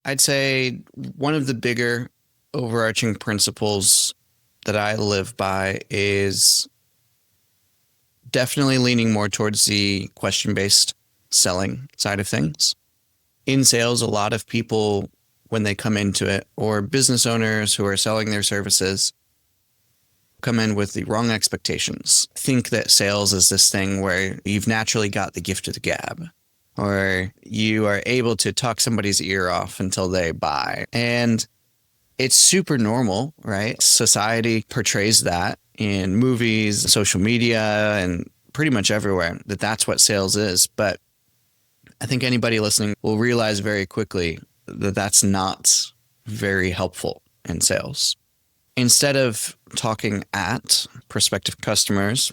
I'd say one of the bigger overarching principles that I live by is definitely leaning more towards the question-based selling side of things. In sales, a lot of people, when they come into it, or business owners who are selling their services, come in with the wrong expectations. Think that sales is this thing where you've naturally got the gift of the gab, or you are able to talk somebody's ear off until they buy. And it's super normal, right? Society portrays that in movies, social media, and pretty much everywhere, that that's what sales is. But I think anybody listening will realize very quickly that that's not very helpful in sales. Instead of talking at prospective customers,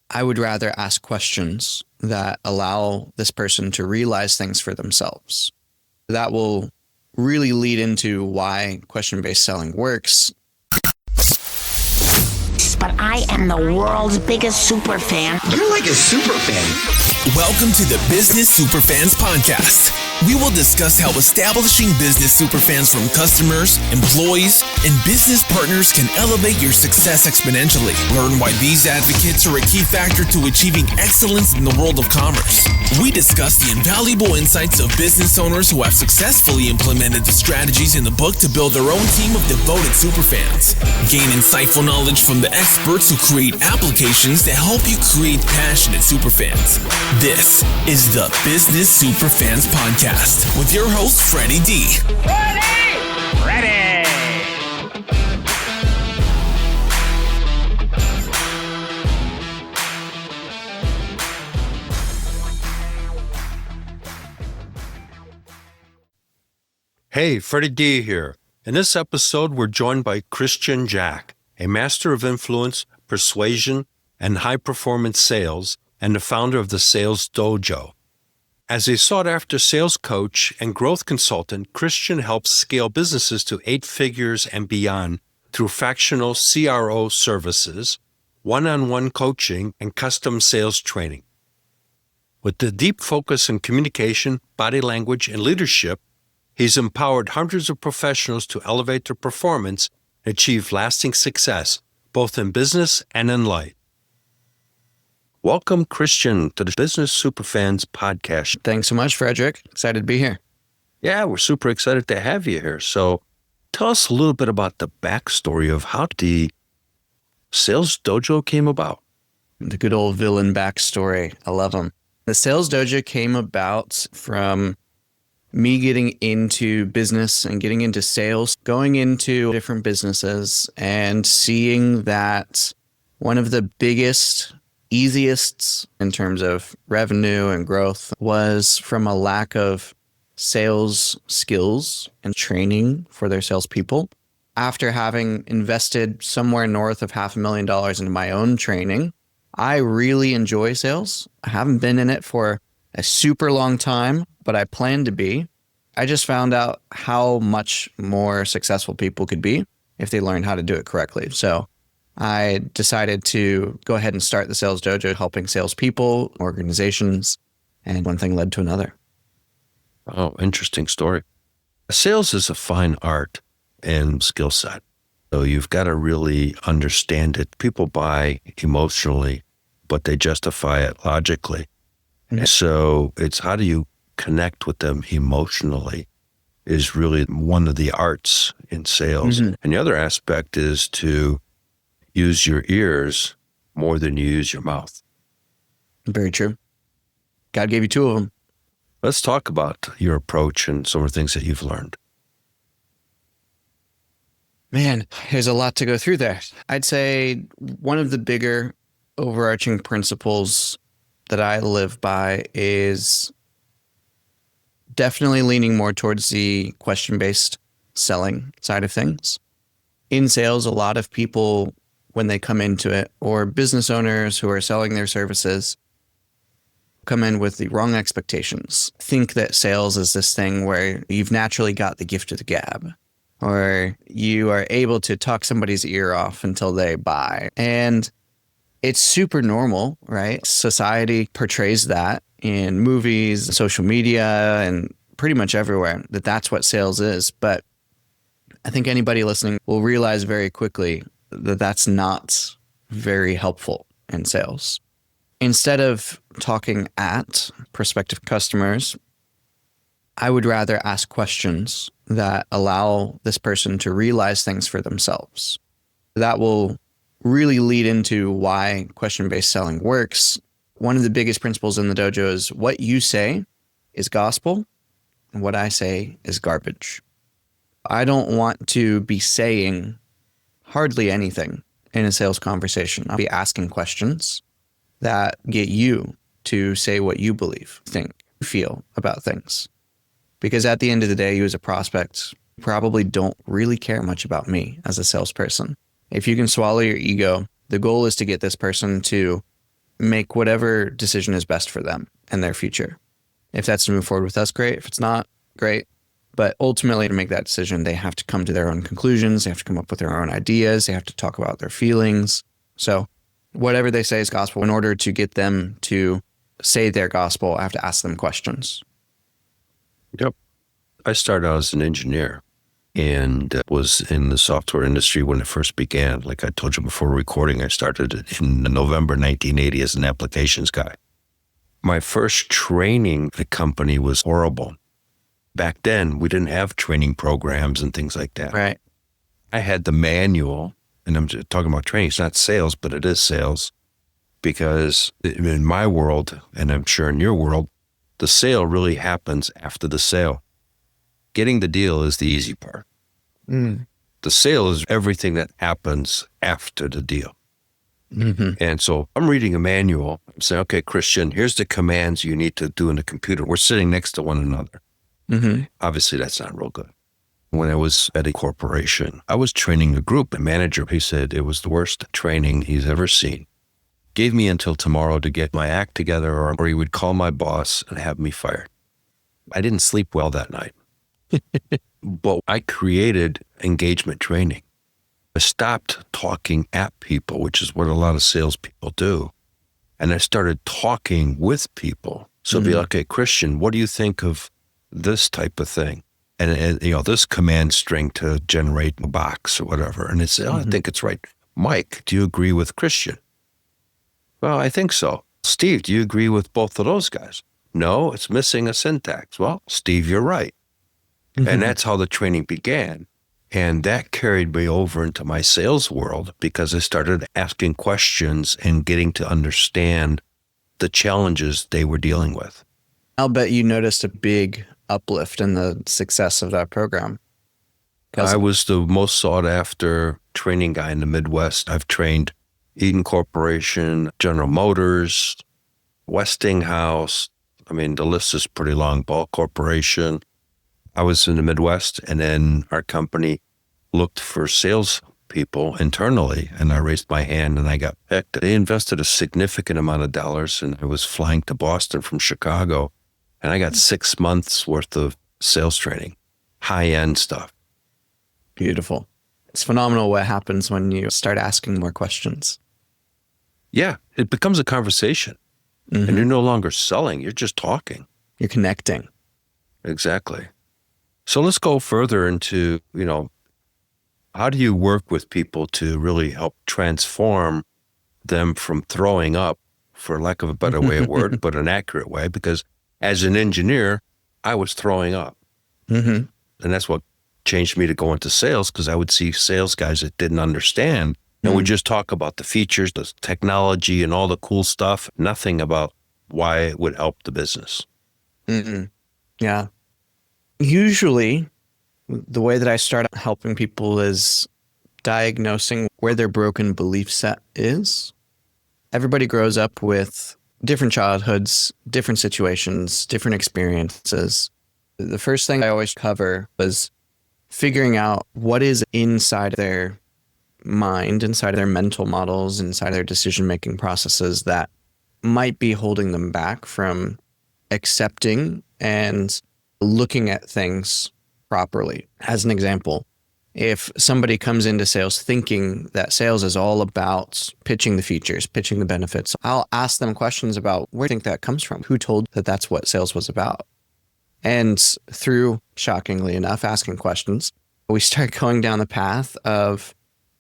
I would rather ask questions that allow this person to realize things for themselves. That will really lead into why question-based selling works. But I am the world's biggest super fan. You're like a super fan. Welcome to the Business Superfans podcast. We will discuss how establishing business superfans from customers, employees, and business partners can elevate your success exponentially. Learn why these advocates are a key factor to achieving excellence in the world of commerce. We discuss the invaluable insights of business owners who have successfully implemented the strategies in the book to build their own team of devoted superfans. Gain insightful knowledge from the experts who create applications that help you create passionate superfans. This is the Business Superfans podcast with your host, Freddie D. Ready! Hey, Freddie D here. In this episode, we're joined by Christian Jack, a master of influence, persuasion, and high-performance sales, and the founder of the Sales Dojo. As a sought-after sales coach and growth consultant, Christian helps scale businesses to 8 figures and beyond through fractional CRO services, one-on-one coaching, and custom sales training. With the deep focus on communication, body language, and leadership, he's empowered hundreds of professionals to elevate their performance and achieve lasting success, both in business and in life. Welcome, Christian, to the Business Superfans podcast. Thanks so much, Frederick. Excited to be here. Yeah, we're super excited to have you here. So tell us a little bit about the backstory of how the Sales Dojo came about. The good old villain backstory. I love them. The Sales Dojo came about from me getting into business and getting into sales, going into different businesses and seeing that one of the biggest, easiest in terms of revenue and growth was from a lack of sales skills and training for their salespeople. After having invested somewhere north of $500,000 into my own training, I really enjoy sales. I haven't been in it for a super long time, but I plan to be. I just found out how much more successful people could be if they learned how to do it correctly. So I decided to go ahead and start the Sales Dojo, helping salespeople, organizations, and one thing led to another. Oh, interesting story. Sales is a fine art and skill set. So you've got to really understand it. People buy emotionally, but they justify it logically. Mm-hmm. So it's how do you connect with them emotionally is really one of the arts in sales. Mm-hmm. And the other aspect is to use your ears more than you use your mouth. Very true. God gave you 2 of them. Let's talk about your approach and some of the things that you've learned. Man, there's a lot to go through there. I'd say one of the bigger overarching principles that I live by is definitely leaning more towards the question-based selling side of things. In sales, a lot of people, when they come into it, or business owners who are selling their services, come in with the wrong expectations. Think that sales is this thing where you've naturally got the gift of the gab, or you are able to talk somebody's ear off until they buy. And it's super normal, right? Society portrays that in movies, social media, and pretty much everywhere that that's what sales is. But I think anybody listening will realize very quickly that that's not very helpful in sales. Instead of talking at prospective customers, I would rather ask questions that allow this person to realize things for themselves. That will really lead into why question-based selling works. One of the biggest principles in the dojo is what you say is gospel and what I say is garbage. I don't want to be saying hardly anything in a sales conversation. I'll be asking questions that get you to say what you believe, think, feel about things. Because at the end of the day, you as a prospect probably don't really care much about me as a salesperson. If you can swallow your ego, the goal is to get this person to make whatever decision is best for them and their future. If that's to move forward with us, great. If it's not, great. But ultimately, to make that decision, they have to come to their own conclusions. They have to come up with their own ideas. They have to talk about their feelings. So whatever they say is gospel. In order to get them to say their gospel, I have to ask them questions. Yep. I started out as an engineer and was in the software industry when it first began. Like I told you before recording, I started in November 1980 as an applications guy. My first training at the company was horrible. Back then, we didn't have training programs and things like that. Right. I had the manual, and I'm just talking about training. It's not sales, but it is sales. Because in my world, and I'm sure in your world, the sale really happens after the sale. Getting the deal is the easy part. The sale is everything that happens after the deal. Mm-hmm. And so I'm reading a manual. I'm saying, okay, Christian, here's the commands you need to do in the computer. We're sitting next to one another. Mm-hmm. Obviously, that's not real good. When I was at a corporation, I was training a group. A manager, he said it was the worst training he's ever seen. Gave me until tomorrow to get my act together, or he would call my boss and have me fired. I didn't sleep well that night. But I created engagement training. I stopped talking at people, which is what a lot of salespeople do. And I started talking with people. So be like, okay, Christian, what do you think of this type of thing? And this command string to generate a box or whatever. And it's, I think it's right. Mike, do you agree with Christian? Well, I think so. Steve, do you agree with both of those guys? No, it's missing a syntax. Well, Steve, you're right. And that's how the training began. And that carried me over into my sales world because I started asking questions and getting to understand the challenges they were dealing with. I'll bet you noticed a big uplift in the success of that program. I was the most sought after training guy in the Midwest. I've trained Eaton Corporation, General Motors, Westinghouse. I mean, the list is pretty long. Ball Corporation. I was in the Midwest, and then our company looked for sales people internally, and I raised my hand and I got picked. They invested a significant amount of dollars, and I was flying to Boston from Chicago, and I got 6 months worth of sales training, high-end stuff. Beautiful. It's phenomenal what happens when you start asking more questions. Yeah, it becomes a conversation, and you're no longer selling, you're just talking. You're connecting. Exactly. So let's go further into, how do you work with people to really help transform them from throwing up, for lack of a better way of word, but an accurate way? Because as an engineer, I was throwing up. And that's what changed me to go into sales, because I would see sales guys that didn't understand and would just talk about the features, the technology, and all the cool stuff, nothing about why it would help the business. Yeah. Usually, the way that I start helping people is diagnosing where their broken belief set is. Everybody grows up with different childhoods, different situations, different experiences. The first thing I always cover was figuring out what is inside their mind, inside their mental models, inside their decision-making processes that might be holding them back from accepting and looking at things properly. As an example, if somebody comes into sales thinking that sales is all about pitching the features, pitching the benefits, I'll ask them questions about where do you think that comes from? Who told that that's what sales was about? And through, shockingly enough, asking questions, we start going down the path of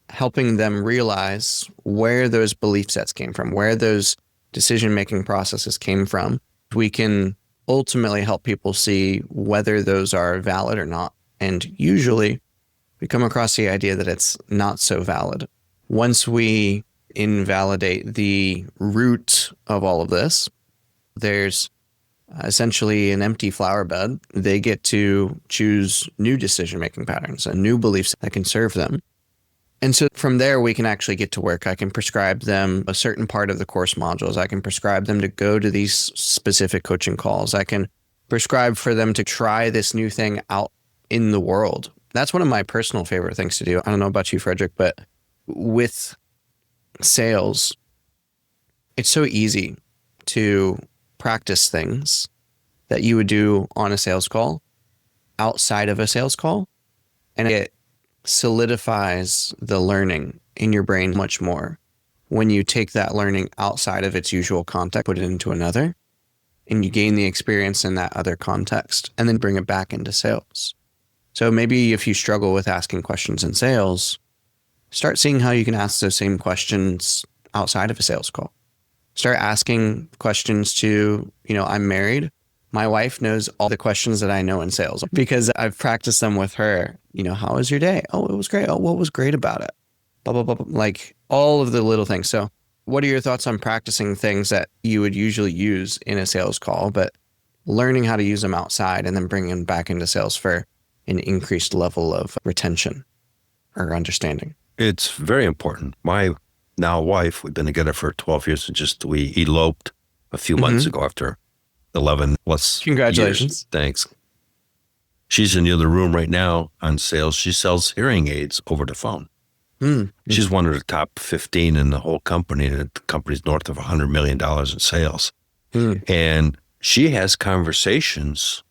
helping them realize where those belief sets came from, where those decision-making processes came from. We can ultimately help people see whether those are valid or not. And usually we come across the idea that it's not so valid. Once we invalidate the root of all of this, there's essentially an empty flower bed. They get to choose new decision-making patterns and new beliefs that can serve them. And so from there, we can actually get to work. I can prescribe them a certain part of the course modules. I can prescribe them to go to these specific coaching calls. I can prescribe for them to try this new thing out in the world. That's one of my personal favorite things to do. I don't know about you, Frederick, but with sales, it's so easy to practice things that you would do on a sales call outside of a sales call. And it solidifies the learning in your brain much more when you take that learning outside of its usual context, put it into another, and you gain the experience in that other context and then bring it back into sales. So maybe if you struggle with asking questions in sales, start seeing how you can ask those same questions outside of a sales call. Start asking questions to, I'm married. My wife knows all the questions that I know in sales because I've practiced them with her. How was your day? Oh, it was great. Oh, what was great about it? Blah, blah, blah, blah. Like all of the little things. So what are your thoughts on practicing things that you would usually use in a sales call, but learning how to use them outside and then bringing them back into sales for an increased level of retention or understanding? It's very important. My now wife, we've been together for 12 years, and we eloped a few months ago after 11 plus Congratulations. Years. Thanks. She's in the other room right now on sales. She sells hearing aids over the phone. She's one of the top 15 in the whole company. The company's north of $100 million in sales. And she has conversations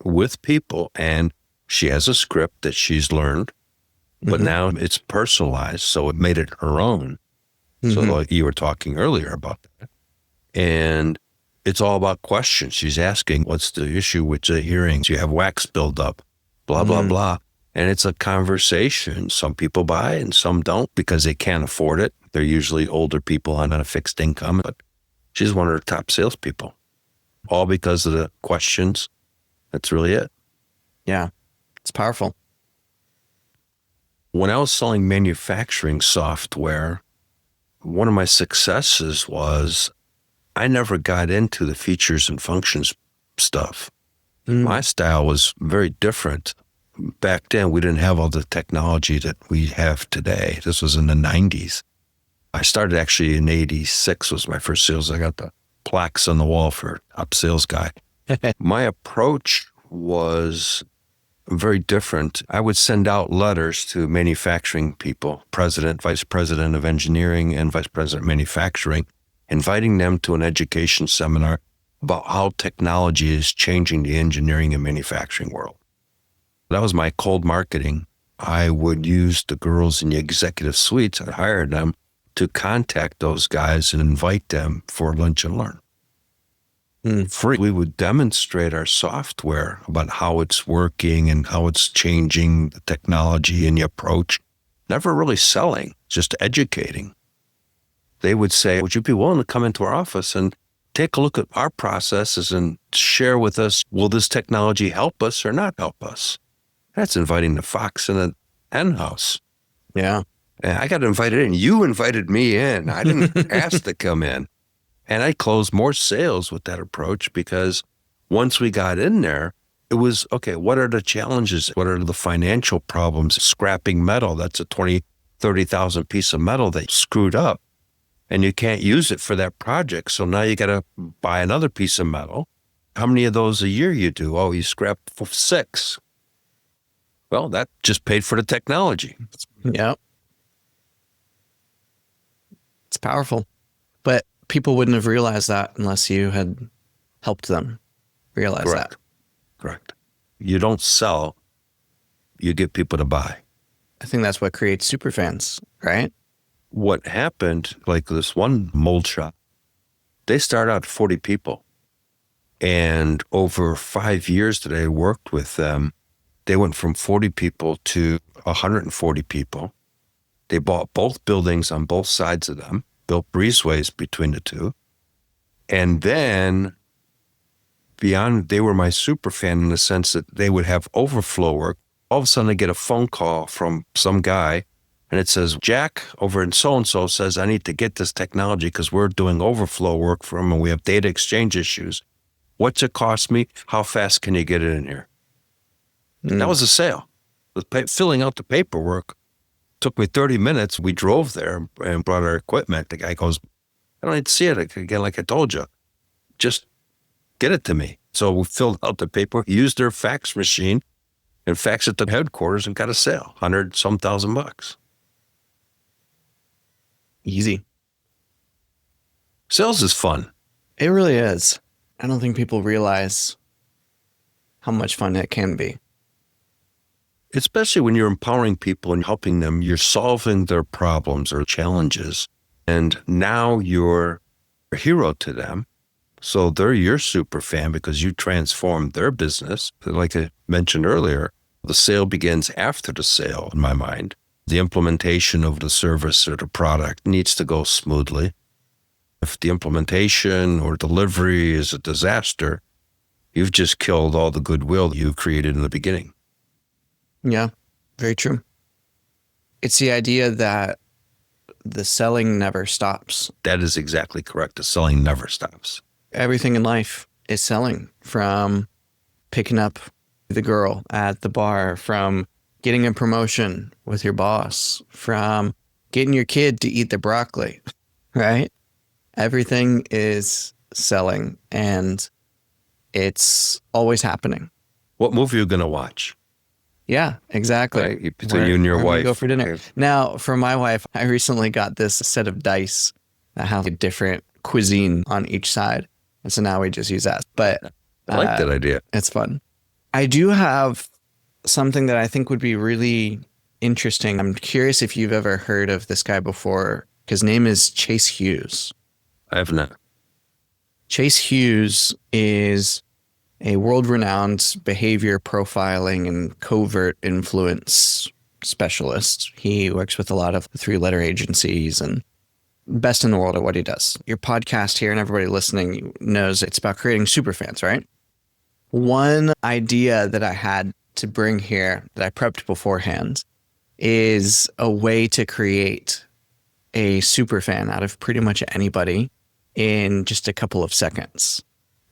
with people, and she has a script that she's learned, but now it's personalized, so it made it her own. So like you were talking earlier about that. And it's all about questions. She's asking, what's the issue with the hearings? You have wax buildup, blah, blah, blah. And it's a conversation. Some people buy and some don't because they can't afford it. They're usually older people on a fixed income. But she's one of the top salespeople, all because of the questions. That's really it. Yeah, it's powerful. When I was selling manufacturing software, one of my successes was I never got into the features and functions stuff. My style was very different. Back then, we didn't have all the technology that we have today. This was in the 90s. I started actually in 86 was my first sales. I got the plaques on the wall for top sales guy. My approach was very different. I would send out letters to manufacturing people, president, vice president of engineering, and vice president of manufacturing, inviting them to an education seminar about how technology is changing the engineering and manufacturing world. That was my cold marketing. I would use the girls in the executive suites. I hired them to contact those guys and invite them for lunch and learn. Free. We would demonstrate our software about how it's working and how it's changing the technology and the approach. Never really selling, just educating. They would say, would you be willing to come into our office and take a look at our processes and share with us, will this technology help us or not help us? That's inviting the fox in a hen house. Yeah. And I got invited in. You invited me in. I didn't ask to come in. And I closed more sales with that approach because once we got in there, it was, okay, what are the challenges? What are the financial problems? Scrapping metal, that's a 20, 30,000 piece of metal that screwed up. And you can't use it for that project. So now you got to buy another piece of metal. How many of those a year you do? Oh, you scrap 6. Well, that just paid for the technology. Yeah. It's powerful. But people wouldn't have realized that unless you had helped them realize that. Correct. You don't sell, you get people to buy. I think that's what creates superfans, right? What happened, like this one mold shop, they start out 40 people. And over 5 years that I worked with them, they went from 40 people to 140 people. They bought both buildings on both sides of them, built breezeways between the two. And then beyond, they were my super fan in the sense that they would have overflow work. All of a sudden I get a phone call from some guy and it says, Jack over in so-and-so says, I need to get this technology because we're doing overflow work for them and we have data exchange issues. What's it cost me? How fast can you get it in here? That was a sale. Filling out the paperwork took me 30 minutes. We drove there and brought our equipment. The guy goes, I don't need to see it again, like I told you. Just get it to me. So we filled out the paper, used their fax machine, and faxed it to headquarters and got a sale, $100,000. Easy. Sales is fun. It really is. I don't think people realize how much fun it can be. Especially when you're empowering people and helping them, you're solving their problems or challenges. And now you're a hero to them. So they're your super fan because you transformed their business. Like I mentioned earlier, the sale begins after the sale, in my mind. The implementation of the service or the product needs to go smoothly. If the implementation or delivery is a disaster, you've just killed all the goodwill you created in the beginning. Yeah, very true. It's the idea that the selling never stops. That is exactly correct. The selling never stops. Everything in life is selling, from picking up the girl at the bar, from getting a promotion with your boss, from getting your kid to eat the broccoli, right? Everything is selling, and it's always happening. What movie are you going to watch? Yeah, exactly. Right? Between you and your wife. Go for dinner. Okay. Now, for my wife, I recently got this set of dice that have a different cuisine on each side. And so now we just use that. But I like that idea. It's fun. I do have something that I think would be really interesting. I'm curious if you've ever heard of this guy before. His name is Chase Hughes. I have not. Chase Hughes is a world-renowned behavior profiling and covert influence specialist. He works with a lot of three-letter agencies and best in the world at what he does. Your podcast here and everybody listening knows it's about creating superfans, right? One idea that I had to bring here that I prepped beforehand is a way to create a superfan out of pretty much anybody in just a couple of seconds.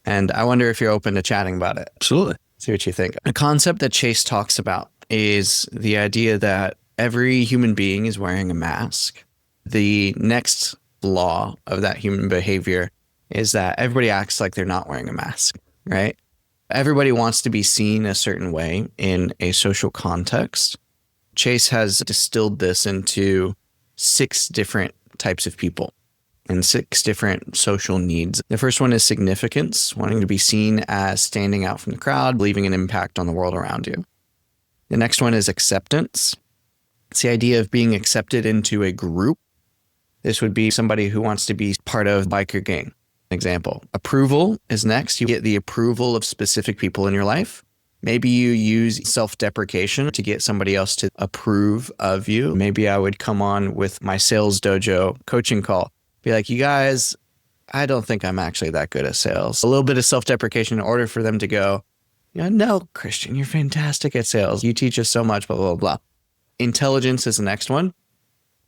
And I wonder if you're open to chatting about it. Absolutely. See what you think. A concept that Chase talks about is the idea that every human being is wearing a mask. The next law of that human behavior is that everybody acts like they're not wearing a mask, right? Everybody wants to be seen a certain way in a social context. Chase has distilled this into 6 different types of people and 6 different social needs. The first one is significance, wanting to be seen as standing out from the crowd, leaving an impact on the world around you. The next one is acceptance. It's the idea of being accepted into a group. This would be somebody who wants to be part of biker gang, example. Approval is next. You get the approval of specific people in your life. Maybe you use self-deprecation to get somebody else to approve of you. Maybe I would come on with my sales dojo coaching call. Be like, you guys, I don't think I'm actually that good at sales. A little bit of self-deprecation in order for them to go, no, Christian, you're fantastic at sales. You teach us so much, blah, blah, blah. Intelligence is the next one.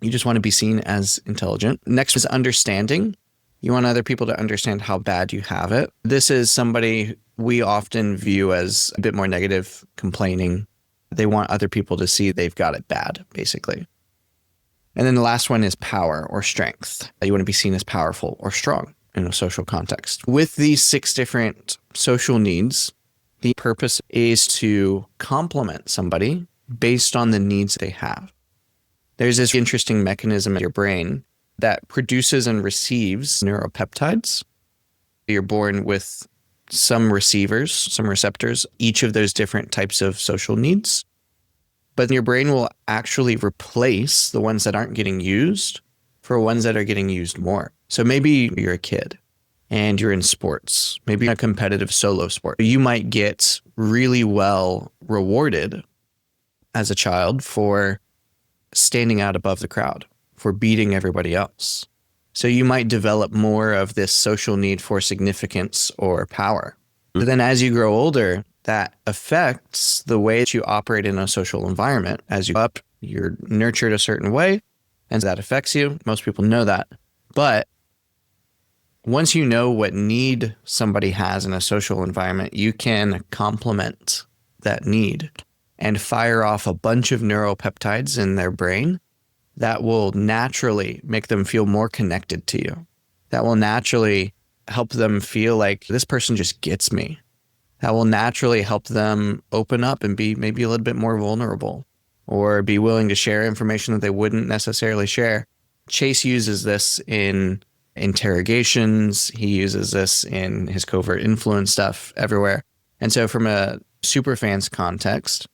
You just want to be seen as intelligent. Next is understanding. You want other people to understand how bad you have it. This is somebody we often view as a bit more negative, complaining. They want other people to see they've got it bad, basically. And then the last one is power or strength. You want to be seen as powerful or strong in a social context. With these 6 different social needs, the purpose is to complement somebody based on the needs they have. There's this interesting mechanism in your brain that produces and receives neuropeptides. You're born with some receivers, some receptors, each of those different types of social needs. But your brain will actually replace the ones that aren't getting used for ones that are getting used more. So maybe you're a kid and you're in sports, maybe a competitive solo sport, you might get really well rewarded as a child for standing out above the crowd, for beating everybody else. So you might develop more of this social need for significance or power. But then as you grow older, that affects the way that you operate in a social environment. As you grow up, you're nurtured a certain way, and that affects you. Most people know that. But once you know what need somebody has in a social environment, you can complement that need and fire off a bunch of neuropeptides in their brain that will naturally make them feel more connected to you. That will naturally help them feel like this person just gets me. That will naturally help them open up and be maybe a little bit more vulnerable or be willing to share information that they wouldn't necessarily share. Chase uses this in interrogations. He uses this in his covert influence stuff everywhere. And so from a Superfans context,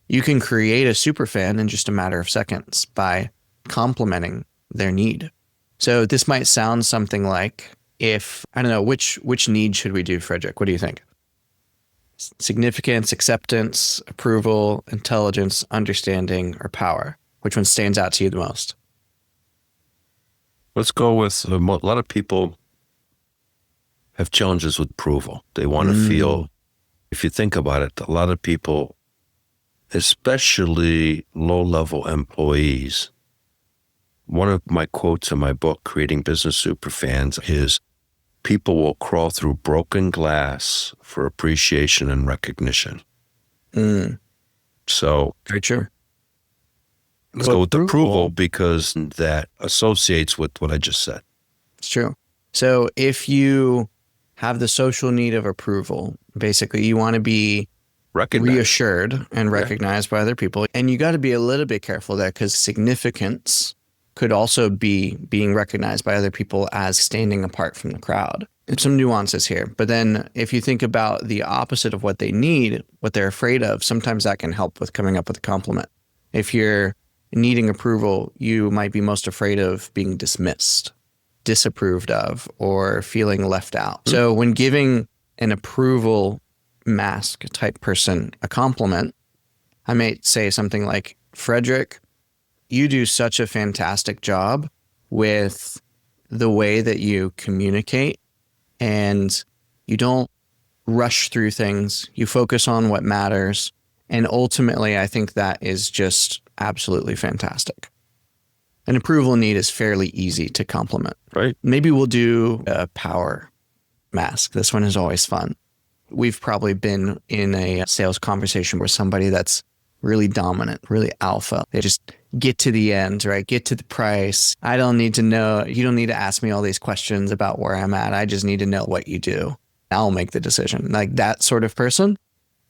you can create a superfan in just a matter of seconds by complementing their need. So this might sound something like, if, I don't know, which need should we do, Frederick? What do you think? Significance, acceptance, approval, intelligence, understanding, or power? Which one stands out to you the most? Let's go with a lot of people have challenges with approval. They want to feel, if you think about it, a lot of people, especially low-level employees, one of my quotes in my book, Creating Business Superfans, is people will crawl through broken glass for appreciation and recognition. So Very true. let's go with approval because that associates with what I just said. It's true. So if you have the social need of approval, basically you want to be Recognize. reassured and recognized by other people. And you got to be a little bit careful there because significance could also be being recognized by other people as standing apart from the crowd. There's some nuances here. But then if you think about the opposite of what they need, what they're afraid of, sometimes that can help with coming up with a compliment. If you're needing approval, you might be most afraid of being dismissed, disapproved of, or feeling left out. So when giving an approval mask type person a compliment, I might say something like, Frederick, you do such a fantastic job with the way that you communicate, and you don't rush through things. You focus on what matters. And ultimately, I think that is just absolutely fantastic. An approval need is fairly easy to compliment. Right. Maybe we'll do a power mask. This one is always fun. We've probably been in a sales conversation with somebody that's really dominant, really alpha. They just get to the end, right? Get to the price. I don't need to know. You don't need to ask me all these questions about where I'm at. I just need to know what you do. I'll make the decision. Like that sort of person,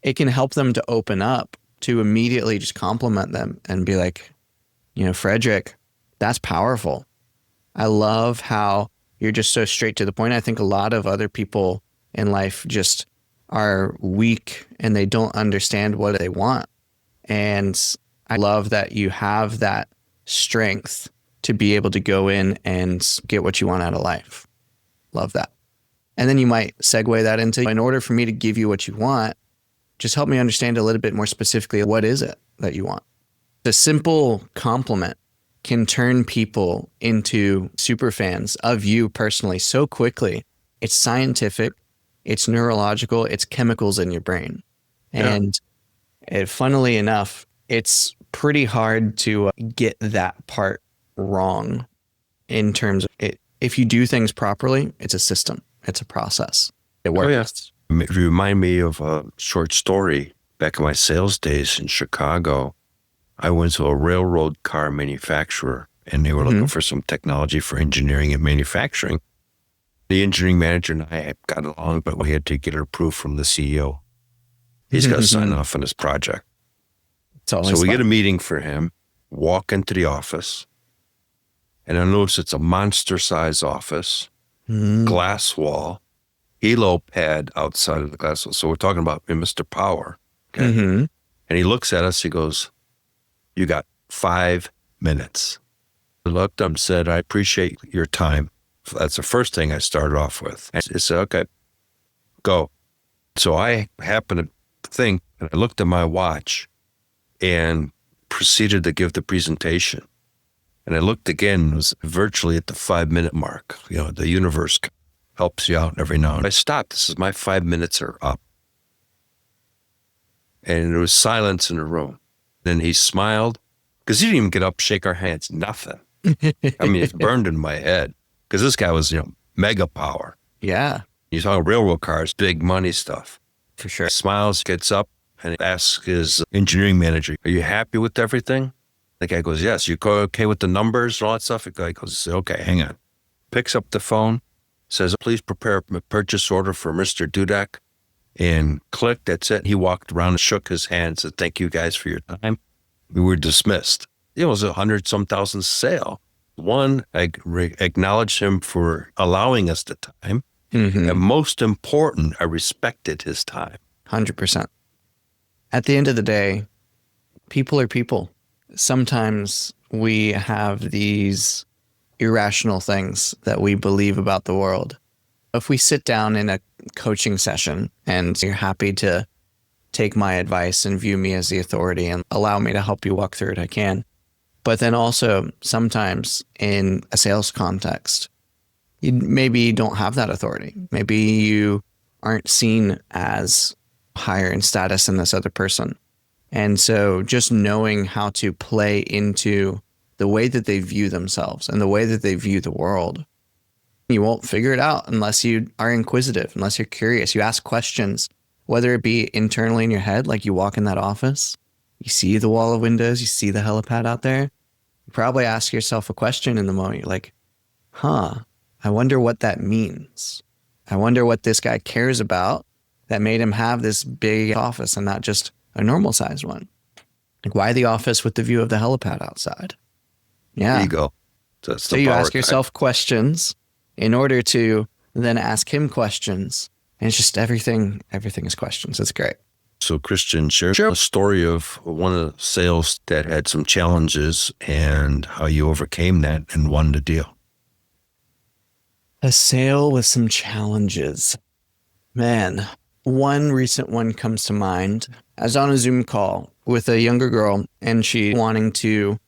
it can help them to open up to immediately just compliment them and be like, you know, Frederick, that's powerful. I love how you're just so straight to the point. I think a lot of other people in life just are weak and they don't understand what they want. And I love that you have that strength to be able to go in and get what you want out of life. Love that. And then you might segue that into, in order for me to give you what you want, just help me understand a little bit more specifically, what is it that you want? The simple compliment can turn people into super fans of you personally so quickly. It's scientific, it's neurological, it's chemicals in your brain. And funnily enough, it's pretty hard to get that part wrong in terms of it. If you do things properly, it's a system, it's a process. It works. Oh, yes. You remind me of a short story. Back in my sales days in Chicago, I went to a railroad car manufacturer and they were looking for some technology for engineering and manufacturing. The engineering manager and I got along, but we had to get it approved from the CEO. He's got to sign off on this project. So we get a meeting for him, walk into the office, and I notice it's a monster-sized office, glass wall, Elo pad outside of the glass wall. So we're talking about Mr. Power. Okay? And he looks at us, he goes, you got 5 minutes. I looked up and said, I appreciate your time. That's the first thing I started off with. I said, okay, go. So I happened to think, and I looked at my watch and proceeded to give the presentation. And I looked again, it was virtually at the 5-minute mark. The universe helps you out every now and then. I stopped. This is my 5 minutes are up. And there was silence in the room. Then he smiled, because he didn't even get up, shake our hands, nothing. I mean, it's burned in my head, because this guy was, mega power. Yeah, He's talking railroad cars, big money stuff. for sure. He smiles, gets up, and asks his engineering manager, "Are you happy with everything?" The guy goes, "Yes." "You okay with the numbers and all that stuff?" The guy goes, "Okay, hang on." Picks up the phone, says, "Please prepare a purchase order for Mr. Dudek." And click, that's it. He walked around and shook his hand and said, "Thank you guys for your time." We were dismissed. It was 100-some thousand sale. One, I acknowledged him for allowing us the time. And most important, I respected his time. 100%. At the end of the day, people are people. Sometimes we have these irrational things that we believe about the world. If we sit down in a coaching session and you're happy to take my advice and view me as the authority and allow me to help you walk through it, I can. But then also sometimes in a sales context, you maybe don't have that authority. Maybe you aren't seen as higher in status than this other person. And so just knowing how to play into the way that they view themselves and the way that they view the world, you won't figure it out unless you are inquisitive, unless you're curious. You ask questions, whether it be internally in your head, like you walk in that office, you see the wall of windows, you see the helipad out there. You probably ask yourself a question in the moment. You're like, I wonder what that means. I wonder what this guy cares about that made him have this big office and not just a normal sized one. Like, why the office with the view of the helipad outside? Yeah. There you go. So you ask yourself questions in order to then ask him questions. And it's just everything is questions. It's great. So Christian, share a story of one of the sales that had some challenges and how you overcame that and won the deal. A sale with some challenges. Man, one recent one comes to mind. I was on a Zoom call with a younger girl, and she wanting to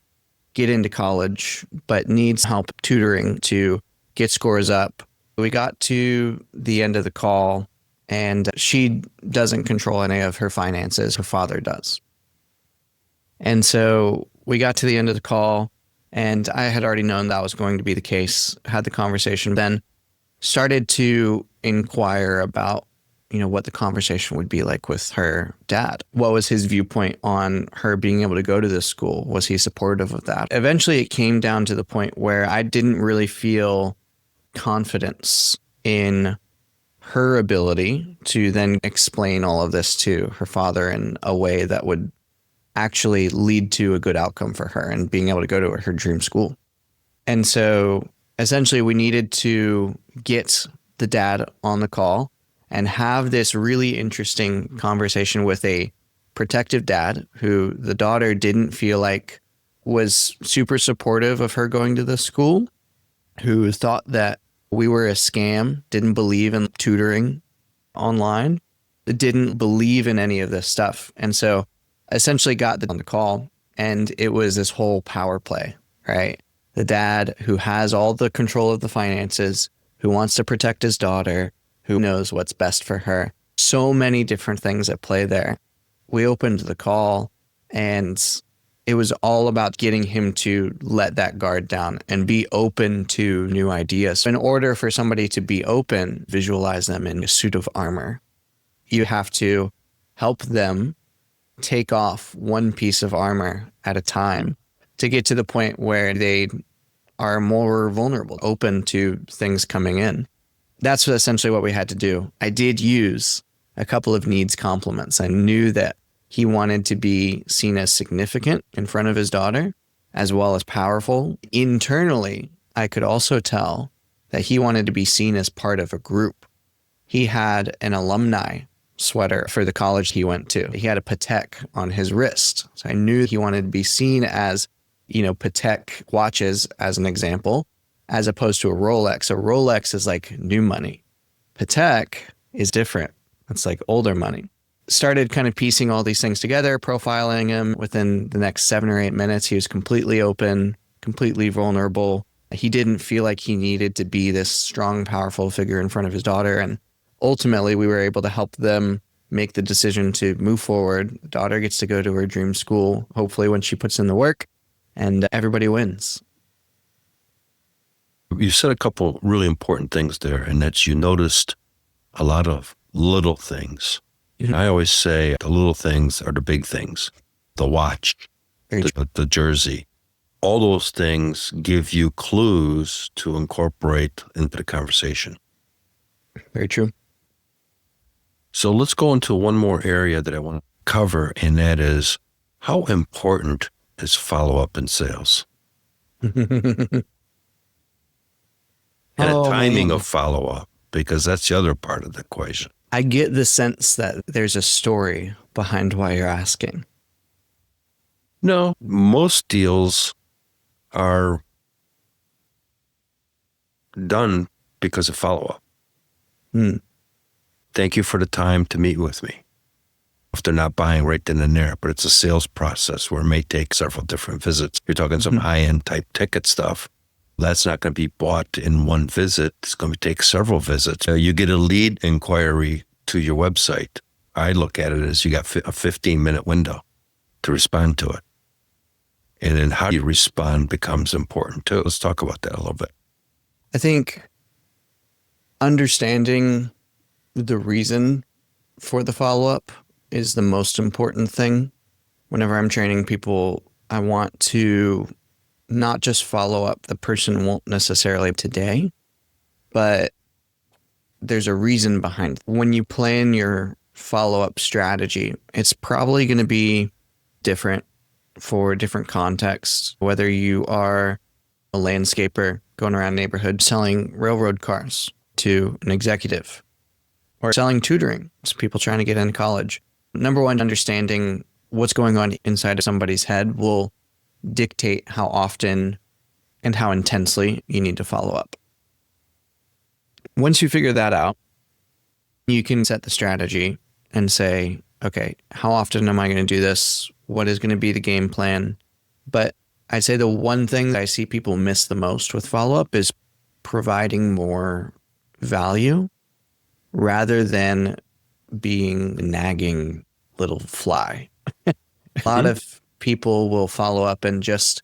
get into college, but needs help tutoring to get scores up. We got to the end of the call, and she doesn't control any of her finances. Her father does. And so we got to the end of the call, and I had already known that was going to be the case, had the conversation, then started to inquire about, what the conversation would be like with her dad. What was his viewpoint on her being able to go to this school? Was he supportive of that? Eventually, it came down to the point where I didn't really feel confidence in her ability to then explain all of this to her father in a way that would actually lead to a good outcome for her and being able to go to her dream school. And so essentially we needed to get the dad on the call and have this really interesting conversation with a protective dad who the daughter didn't feel like was super supportive of her going to the school, who thought that we were a scam, didn't believe in tutoring online, didn't believe in any of this stuff. And so essentially got on the call, and it was this whole power play, right? The dad who has all the control of the finances, who wants to protect his daughter, who knows what's best for her. So many different things at play there. We opened the call, and it was all about getting him to let that guard down and be open to new ideas. In order for somebody to be open, visualize them in a suit of armor. You have to help them take off one piece of armor at a time to get to the point where they are more vulnerable, open to things coming in. That's essentially what we had to do. I did use a couple of needs compliments. I knew that he wanted to be seen as significant in front of his daughter, as well as powerful. Internally, I could also tell that he wanted to be seen as part of a group. He had an alumni sweater for the college he went to. He had a Patek on his wrist. So I knew he wanted to be seen as, Patek watches, as an example, as opposed to a Rolex. A Rolex is like new money. Patek is different. It's like older money. Started kind of piecing all these things together, profiling him. Within the next 7 or 8 minutes, he was completely open, completely vulnerable. He didn't feel like he needed to be this strong, powerful figure in front of his daughter. And ultimately, we were able to help them make the decision to move forward. The daughter gets to go to her dream school, hopefully when she puts in the work, and everybody wins. You said a couple really important things there, and that's you noticed a lot of little things. I always say the little things are the big things. The watch, the jersey, all those things give you clues to incorporate into the conversation. Very true. So let's go into one more area that I want to cover, and that is how important is follow-up in sales? And the timing of follow-up, because that's the other part of the equation. I get the sense that there's a story behind why you're asking. No, most deals are done because of follow-up. Thank you for the time to meet with me. If they're not buying right then and there, but it's a sales process where it may take several different visits. You're talking some high-end type ticket stuff. That's not going to be bought in one visit. It's going to take several visits. You get a lead inquiry to your website. I look at it as you got a 15-minute window to respond to it. And then how you respond becomes important too. Let's talk about that a little bit. I think understanding the reason for the follow-up is the most important thing. Whenever I'm training people, I want to not just follow up. The person won't necessarily today, but there's a reason behind it. When you plan your follow-up strategy, it's probably going to be different for different contexts, whether you are a landscaper going around neighborhood selling railroad cars to an executive, or selling tutoring to people trying to get into college. Number one, understanding what's going on inside of somebody's head will dictate how often and how intensely you need to follow up. Once you figure that out, you can set the strategy and say, okay, how often am I going to do this? What is going to be the game plan? But I'd say the one thing that I see people miss the most with follow-up is providing more value rather than being a nagging little fly. A lot of people will follow up and just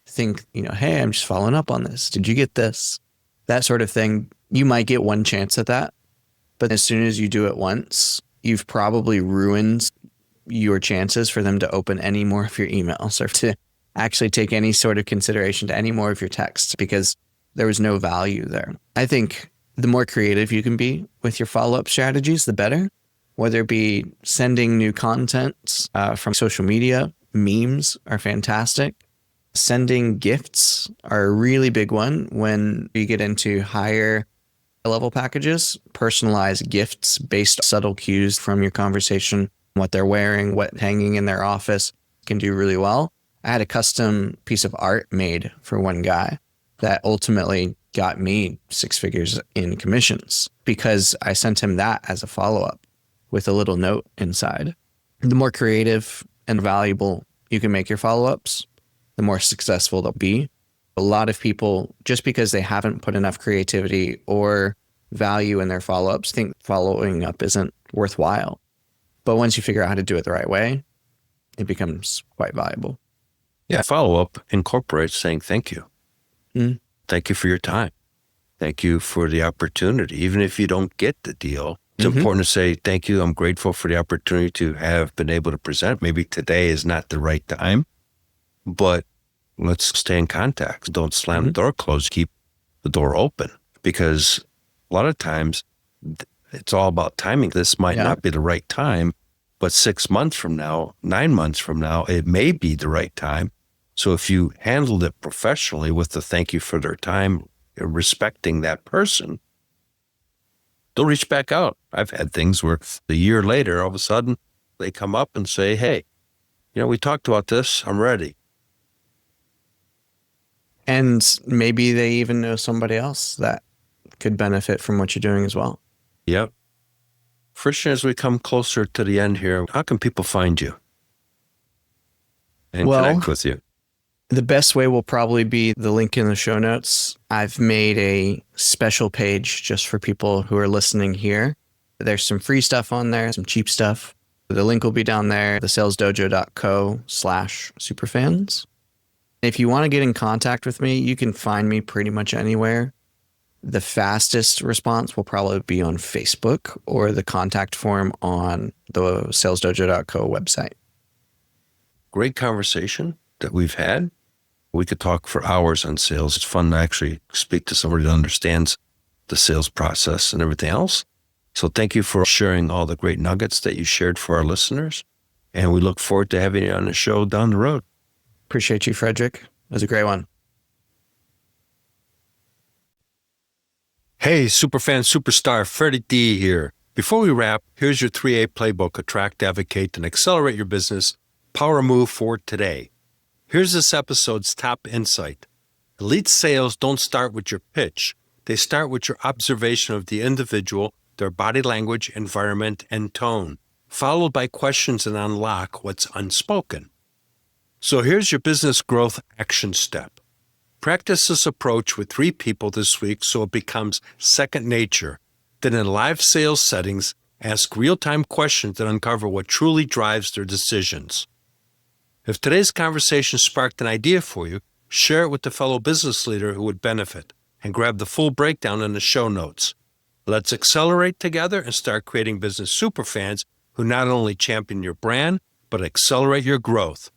think, hey, I'm just following up on this. Did you get this? That sort of thing. You might get one chance at that, but as soon as you do it once, you've probably ruined your chances for them to open any more of your emails or to actually take any sort of consideration to any more of your texts because there was no value there. I think the more creative you can be with your follow-up strategies, the better, whether it be sending new content from social media. Memes are fantastic. Sending gifts are a really big one when you get into higher level packages. Personalized gifts based on subtle cues from your conversation, what they're wearing, what hanging in their office can do really well. I had a custom piece of art made for one guy that ultimately got me 6 figures in commissions because I sent him that as a follow-up with a little note inside. The more creative and valuable you can make your follow-ups, the more successful they'll be. A lot of people, just because they haven't put enough creativity or value in their follow-ups, think following up isn't worthwhile. But once you figure out how to do it the right way, it becomes quite valuable. Yeah, follow-up incorporates saying thank you. Thank you for your time. Thank you for the opportunity. Even if you don't get the deal, it's important to say thank you. I'm grateful for the opportunity to have been able to present. Maybe today is not the right time, but let's stay in contact. Don't slam the door closed. Keep the door open because a lot of times it's all about timing. This might not be the right time, but 6 months from now, 9 months from now, it may be the right time. So if you handled it professionally with the thank you for their time, respecting that person, they'll reach back out. I've had things where a year later, all of a sudden, they come up and say, hey, we talked about this. I'm ready. And maybe they even know somebody else that could benefit from what you're doing as well. Yep. Christian, as we come closer to the end here, how can people find you and connect with you? The best way will probably be the link in the show notes. I've made a special page just for people who are listening here. There's some free stuff on there, some cheap stuff. The link will be down there, thesalesdojo.co/superfans. If you want to get in contact with me, you can find me pretty much anywhere. The fastest response will probably be on Facebook or the contact form on the salesdojo.co website. Great conversation that we've had. We could talk for hours on sales. It's fun to actually speak to somebody that understands the sales process and everything else. So thank you for sharing all the great nuggets that you shared for our listeners. And we look forward to having you on the show down the road. Appreciate you, Frederick. It was a great one. Hey, Superfan Superstar, Freddie D here. Before we wrap, here's your 3A playbook: attract, advocate, and accelerate your business. Power move for today. Here's this episode's top insight. Elite sales don't start with your pitch. They start with your observation of the individual, their body language, environment, and tone, followed by questions that unlock what's unspoken. So here's your business growth action step. Practice this approach with 3 people this week so it becomes second nature. Then in live sales settings, ask real-time questions that uncover what truly drives their decisions. If today's conversation sparked an idea for you, share it with the fellow business leader who would benefit, and grab the full breakdown in the show notes. Let's accelerate together and start creating business superfans who not only champion your brand, but accelerate your growth.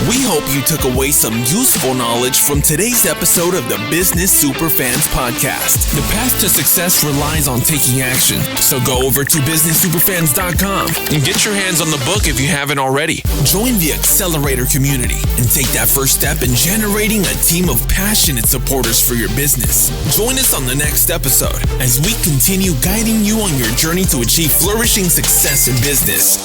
We hope you took away some useful knowledge from today's episode of the Business Superfans podcast. The path to success relies on taking action. So go over to businesssuperfans.com and get your hands on the book if you haven't already. Join the Accelerator community and take that first step in generating a team of passionate supporters for your business. Join us on the next episode as we continue guiding you on your journey to achieve flourishing success in business.